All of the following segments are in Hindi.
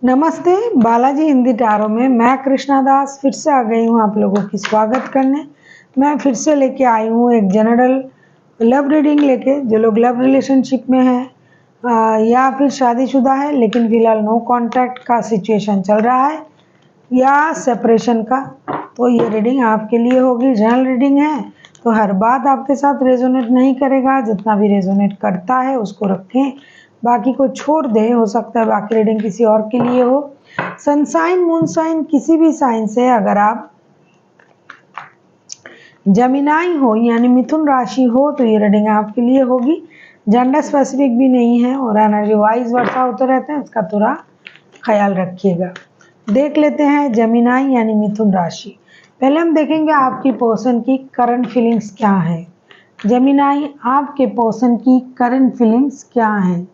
नमस्ते, बालाजी हिंदी टारो में मैं कृष्णा दास फिर से आ गई हूँ आप लोगों की स्वागत करने। मैं फिर से लेके आई हूँ एक जनरल लव रीडिंग लेके। जो लोग लव रिलेशनशिप में हैं या फिर शादीशुदा है लेकिन फिलहाल नो कॉन्टैक्ट का सिचुएशन चल रहा है या सेपरेशन का, तो ये रीडिंग आपके लिए होगी। जनरल रीडिंग है तो हर बात आपके साथ रेजोनेट नहीं करेगा, जितना भी रेजोनेट करता है उसको रखें, बाकी को छोड़ दें। हो सकता है बाकी रीडिंग किसी और के लिए हो। सनसाइन मून साइन किसी भी साइन से अगर आप जमिनाई हो यानी मिथुन राशि हो तो ये रीडिंग आपके लिए होगी। जेंडर स्पेसिफिक भी नहीं है और एनर्जी वाइज वर्षा होते रहते हैं, इसका थोड़ा ख्याल रखिएगा। देख लेते हैं जमिनाई यानी मिथुन राशि। पहले हम देखेंगे आपकी पर्सन की करंट फीलिंग्स क्या है। जमिनाई, आपके पर्सन की करंट फीलिंग्स क्या है,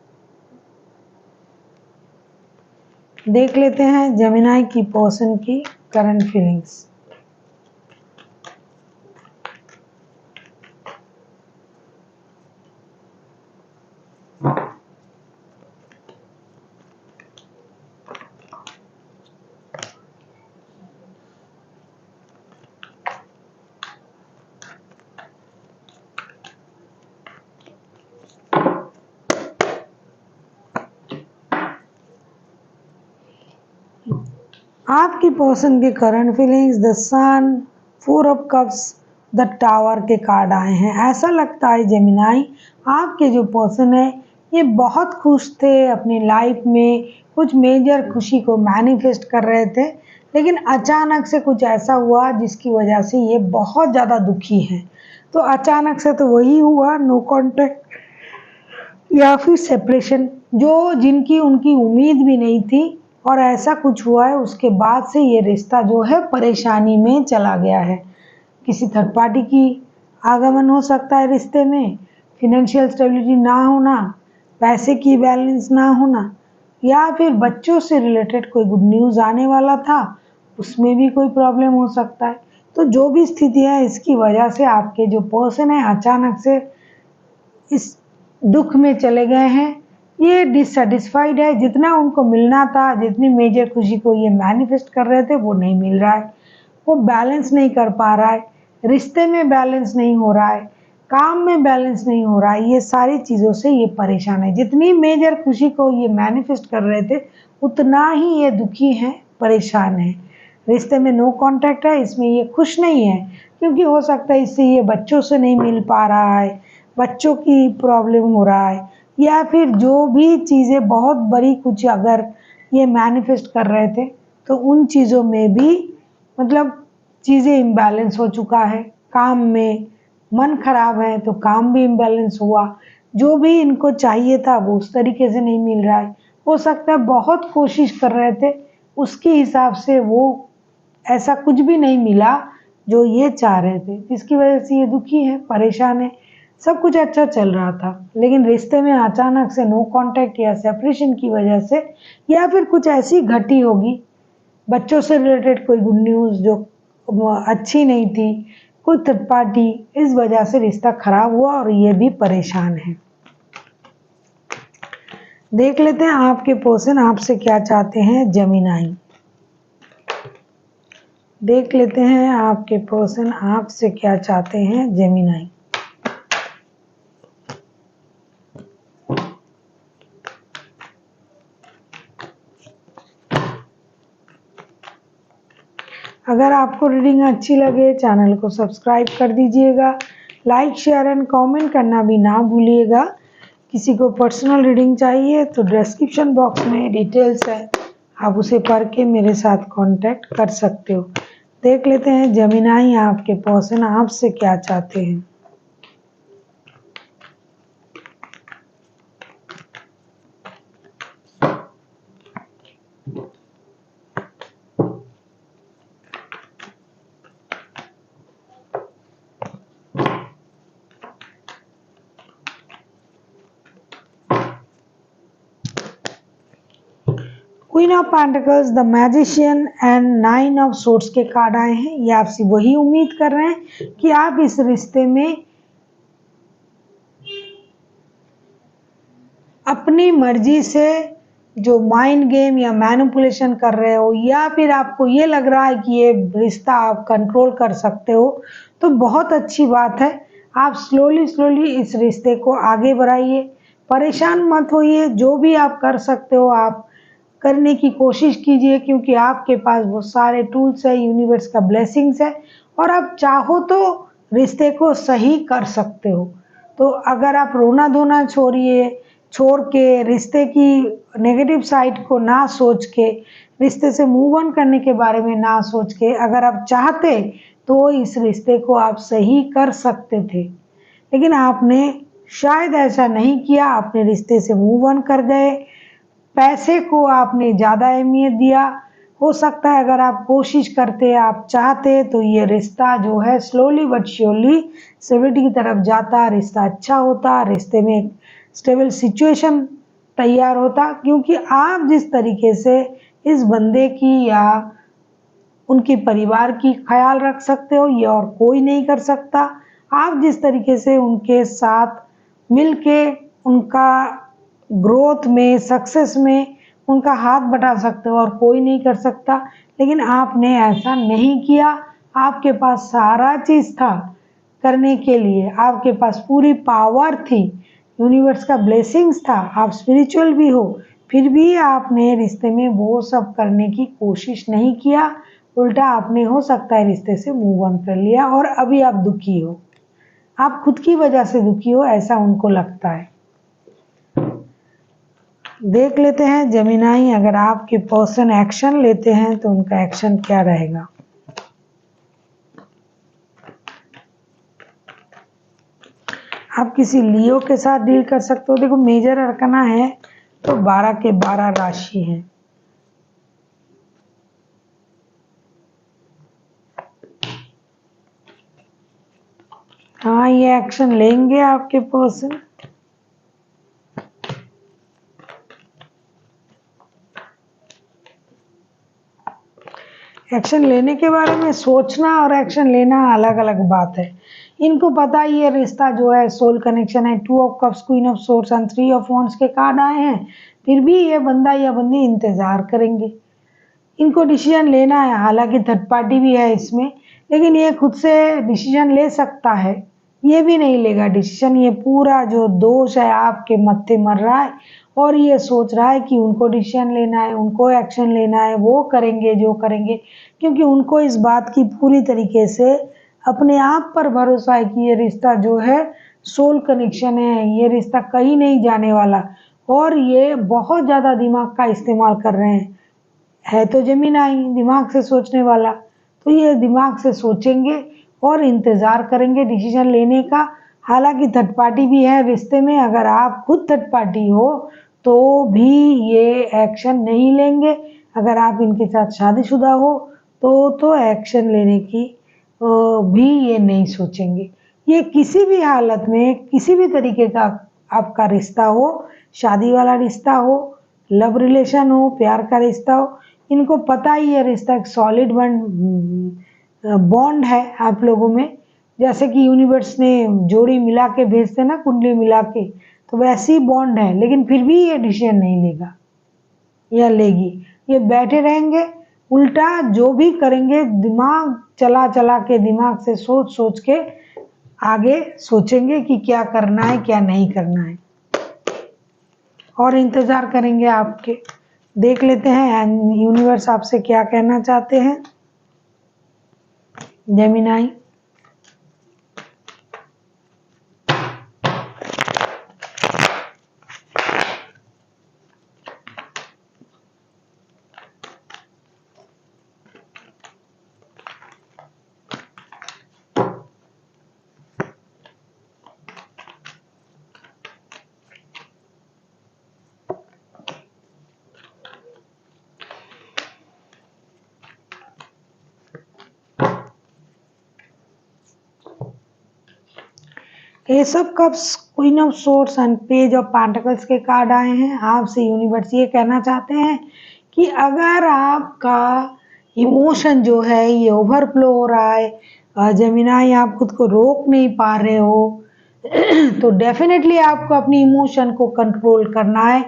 देख लेते हैं जमिनाई की पर्सन की करंट फीलिंग्स। आपकी पर्सन की current feelings, the sun, 4 of cups, the tower के कार्ड आए हैं। ऐसा लगता है जेमिनाई आपके जो पर्सन है ये बहुत खुश थे अपनी लाइफ में, कुछ मेजर खुशी को मैनिफेस्ट कर रहे थे, लेकिन अचानक से कुछ ऐसा हुआ जिसकी वजह से ये बहुत ज़्यादा दुखी हैं। तो अचानक से तो वही हुआ, नो कॉन्टैक्ट या फिर सेपरेशन, जो जिनकी उनकी उम्मीद भी नहीं थी और ऐसा कुछ हुआ है। उसके बाद से ये रिश्ता जो है परेशानी में चला गया है। किसी थर्ड पार्टी की आगमन हो सकता है रिश्ते में, फिनेंशियल स्टेबिलिटी ना होना, पैसे की बैलेंस ना होना, या फिर बच्चों से रिलेटेड कोई गुड न्यूज़ आने वाला था उसमें भी कोई प्रॉब्लम हो सकता है। तो जो भी स्थिति है इसकी वजह से आपके जो पर्सन है अचानक से इस दुख में चले गए हैं। ये डिससेटिस्फाइड है, जितना उनको मिलना था, जितनी मेजर खुशी को ये मैनिफेस्ट कर रहे थे वो नहीं मिल रहा है। वो बैलेंस नहीं कर पा रहा है, रिश्ते में बैलेंस नहीं हो रहा है, काम में बैलेंस नहीं हो रहा है। ये सारी चीज़ों से ये परेशान है। जितनी मेजर खुशी को ये मैनिफेस्ट कर रहे थे उतना ही ये दुखी हैं, परेशान हैं। रिश्ते में नो कॉन्टैक्ट है, इसमें ये खुश नहीं है क्योंकि हो सकता है इससे ये बच्चों से नहीं मिल पा रहा है, बच्चों की प्रॉब्लम हो रहा है, या फिर जो भी चीज़ें बहुत बड़ी कुछ अगर ये मैनिफेस्ट कर रहे थे तो उन चीज़ों में भी मतलब चीज़ें इम्बैलेंस हो चुका है। काम में मन खराब है तो काम भी इम्बैलेंस हुआ, जो भी इनको चाहिए था वो उस तरीके से नहीं मिल रहा है। हो सकता है बहुत कोशिश कर रहे थे, उसके हिसाब से वो ऐसा कुछ भी नहीं मिला जो ये चाह रहे थे, जिसकी वजह से ये दुखी है, परेशान है। सब कुछ अच्छा चल रहा था लेकिन रिश्ते में अचानक से नो कांटेक्ट या सेपरेशन की वजह से, या फिर कुछ ऐसी घटी होगी बच्चों से रिलेटेड कोई गुड न्यूज़ जो अच्छी नहीं थी, कोई थर्ड पार्टी, इस वजह से रिश्ता खराब हुआ और ये भी परेशान है। देख लेते हैं आपके पर्सन आपसे क्या चाहते हैं जेमिनाई। देख लेते हैं आपके पर्सन आपसे क्या चाहते हैं जेमिनाई। अगर आपको रीडिंग अच्छी लगे चैनल को सब्सक्राइब कर दीजिएगा, लाइक शेयर एंड कमेंट करना भी ना भूलिएगा। किसी को पर्सनल रीडिंग चाहिए तो डिस्क्रिप्शन बॉक्स में डिटेल्स है, आप उसे पढ़ के मेरे साथ कांटेक्ट कर सकते हो। देख लेते हैं जेमिनाई आपके पर्सन आपसे क्या चाहते हैं। Queen of pentacles, the magician and 9 of swords के कार्ड आए हैं। ये आपसे वही उम्मीद कर रहे हैं कि आप इस रिश्ते में अपनी मर्जी से जो माइंड गेम या मैनिपुलेशन कर रहे हो, या फिर आपको ये लग रहा है कि ये रिश्ता आप कंट्रोल कर सकते हो, तो बहुत अच्छी बात है। आप स्लोली स्लोली इस रिश्ते को आगे बढ़ाइए, परेशान मत होइए। जो भी आप कर सकते हो आप करने की कोशिश कीजिए, क्योंकि आपके पास बहुत सारे टूल्स है, यूनिवर्स का ब्लेसिंग्स है, और आप चाहो तो रिश्ते को सही कर सकते हो। तो अगर आप रोना धोना छोड़ के रिश्ते की नेगेटिव साइड को ना सोच के, रिश्ते से मूव ऑन करने के बारे में ना सोच के, अगर आप चाहते तो इस रिश्ते को आप सही कर सकते थे, लेकिन आपने शायद ऐसा नहीं किया। आपने रिश्ते से मूव ऑन कर गए, पैसे को आपने ज़्यादा अहमियत दिया। हो सकता है अगर आप कोशिश करते, आप चाहते, तो ये रिश्ता जो है स्लोली बट श्योरली स्टेबिलिटी की तरफ जाता, रिश्ता अच्छा होता, रिश्ते में एक स्टेबल सिचुएशन तैयार होता। क्योंकि आप जिस तरीके से इस बंदे की या उनके परिवार की ख्याल रख सकते हो, ये और कोई नहीं कर सकता। आप जिस तरीके से उनके साथ मिलके उनका ग्रोथ में, सक्सेस में उनका हाथ बटा सकते हो, और कोई नहीं कर सकता। लेकिन आपने ऐसा नहीं किया। आपके पास सारा चीज़ था करने के लिए, आपके पास पूरी पावर थी, यूनिवर्स का ब्लेसिंग्स था, आप स्पिरिचुअल भी हो, फिर भी आपने रिश्ते में वो सब करने की कोशिश नहीं किया। उल्टा आपने हो सकता है रिश्ते से मूव ऑन कर लिया, और अभी आप दुखी हो। आप खुद की वजह से दुखी हो, ऐसा उनको लगता है। देख लेते हैं जेमिनाई, अगर आपके पर्सन एक्शन लेते हैं तो उनका एक्शन क्या रहेगा। आप किसी लियो के साथ डील कर सकते हो। देखो मेजर अरकना है तो 12 के 12 राशि हैं। हाँ, ये एक्शन लेंगे आपके पर्सन। एक्शन लेने के बारे में सोचना और एक्शन लेना अलग अलग बात है। इनको पता ही ये रिश्ता जो है सोल कनेक्शन है। 2 of cups, queen of swords and 3 of wands के कार्ड आए हैं, फिर भी ये बंदा या बंदी इंतजार करेंगे। इनको डिसीजन लेना है, हालांकि थर्ड पार्टी भी है इसमें, लेकिन ये खुद से डिसीजन ले सकता है, ये भी नहीं लेगा डिसीजन। ये पूरा जो दोष है आपके मत्थे मर रहा है, और ये सोच रहा है कि उनको डिसीजन लेना है, उनको एक्शन लेना है, वो करेंगे जो करेंगे। क्योंकि उनको इस बात की पूरी तरीके से अपने आप पर भरोसा है कि ये रिश्ता जो है सोल कनेक्शन है, ये रिश्ता कहीं नहीं जाने वाला। और ये बहुत ज़्यादा दिमाग का इस्तेमाल कर रहे हैं। है तो जेमिनाई दिमाग से सोचने वाला, तो ये दिमाग से सोचेंगे और इंतज़ार करेंगे डिसीजन लेने का। हालांकि थर्ड पार्टी भी है रिश्ते में, अगर आप खुद थर्ड पार्टी हो तो भी ये एक्शन नहीं लेंगे। अगर आप इनके साथ शादीशुदा हो तो एक्शन लेने की भी ये नहीं सोचेंगे। ये किसी भी हालत में, किसी भी तरीके का आपका रिश्ता हो, शादी वाला रिश्ता हो, लव रिलेशन हो, प्यार का रिश्ता हो, इनको पता ही है रिश्ता एक सॉलिड बॉन्ड है आप लोगों में। जैसे कि यूनिवर्स ने जोड़ी मिला के भेजते ना, कुंडली मिला के, तो वैसे ही बॉन्ड है। लेकिन फिर भी ये डिसीजन नहीं लेगा या लेगी, ये बैठे रहेंगे। उल्टा जो भी करेंगे दिमाग चला चला के, दिमाग से सोच सोच के आगे सोचेंगे कि क्या करना है क्या नहीं करना है, और इंतजार करेंगे आपके। देख लेते हैं यूनिवर्स आपसे क्या कहना चाहते हैं Gemini. S of cups, queen of swords and page of pentacles के कार्ड आए हैं। आपसे यूनिवर्स ये कहना चाहते हैं कि अगर आपका इमोशन जो है ये ओवरफ्लो हो रहा है, जेमिनाई आप खुद को रोक नहीं पा रहे हो, तो डेफिनेटली आपको अपनी इमोशन को कंट्रोल करना है।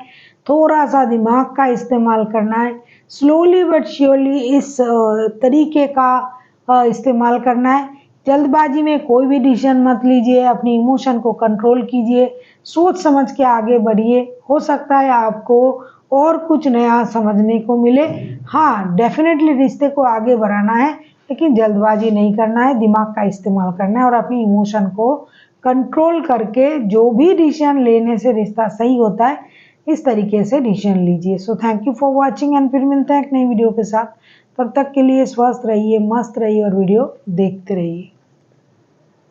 थोड़ा सा दिमाग का इस्तेमाल करना है, स्लोली बट श्योरली इस तरीके का इस्तेमाल करना है। जल्दबाजी में कोई भी डिसीजन मत लीजिए, अपनी इमोशन को कंट्रोल कीजिए, सोच समझ के आगे बढ़िए। हो सकता है आपको और कुछ नया समझने को मिले। हाँ, डेफिनेटली रिश्ते को आगे बढ़ाना है, लेकिन जल्दबाजी नहीं करना है, दिमाग का इस्तेमाल करना है और अपनी इमोशन को कंट्रोल करके जो भी डिसीजन लेने से रिश्ता सही होता है, इस तरीके से डिसीजन लीजिए। So thank you for watching and फिर मिलते हैं एक नई वीडियो के साथ। तब तक के लिए स्वस्थ रहिए, मस्त रहिए और वीडियो देखते रहिए।